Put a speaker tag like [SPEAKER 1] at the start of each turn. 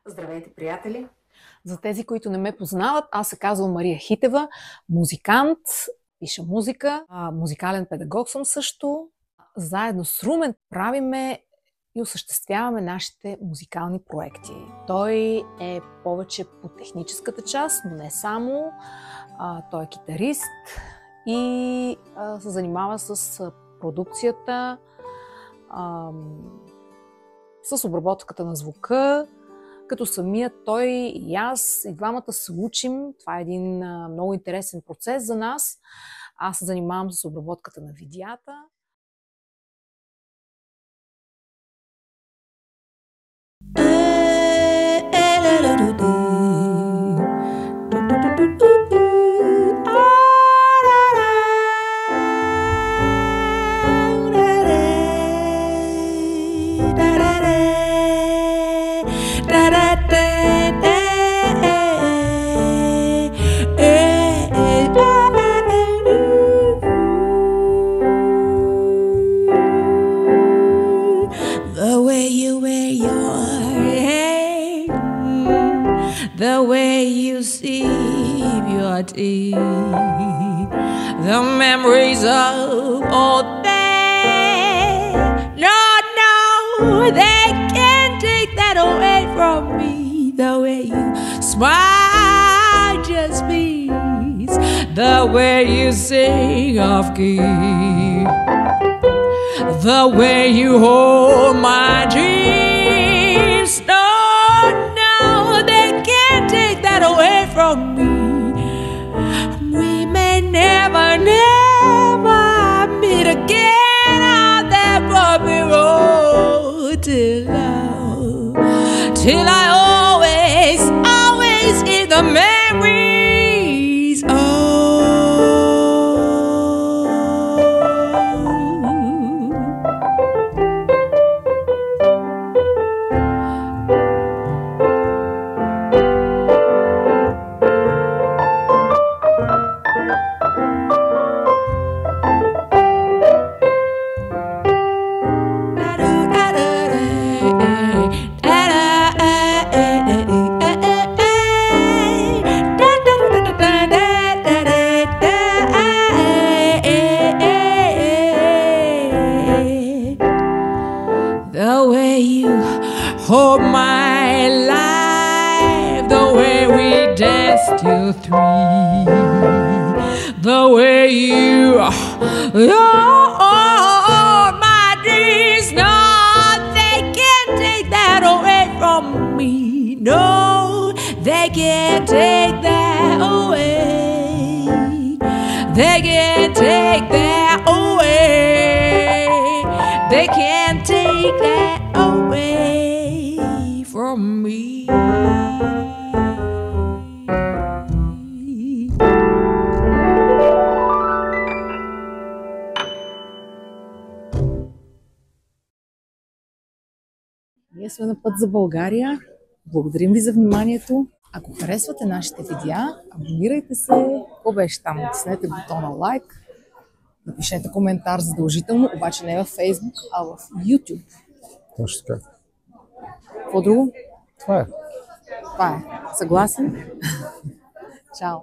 [SPEAKER 1] Здравейте, приятели!
[SPEAKER 2] За тези, които не ме познават, аз се казвам Мария Хитева, музикант, пиша музика, музикален педагог съм също. Заедно с Румен правиме и осъществяваме нашите музикални проекти. Той е повече по техническата част, но не само. Той е китарист и се занимава с продукцията, с обработката на звука, като самият той и аз, и двамата се учим. Това е един много интересен процес за нас. Аз се занимавам с обработката на видеята.
[SPEAKER 3] The way you sip your tea, the memories of all that. No, they can't take that away from me. The way you smile just means the way you sing off key, the way you hold my dreams. Away from me, we may never meet again on that bumpy road till I always in the memories. The way you hold my life, the way we dance till 3, the way you hold my dreams. No, they can't take that away from me. No, they can't take that away. They can't take that away. They can't take that away from me.
[SPEAKER 2] Ние сме на път за България. Благодарим ви за вниманието. Ако харесвате нашите видеа, абонирайте се. Какво беше там? Натиснете бутона лайк. Напишете коментар задължително, обаче не във Facebook, а в YouTube.
[SPEAKER 4] Точно така.
[SPEAKER 2] Какво друго?
[SPEAKER 4] Това е.
[SPEAKER 2] Това е. Съгласен? Чао!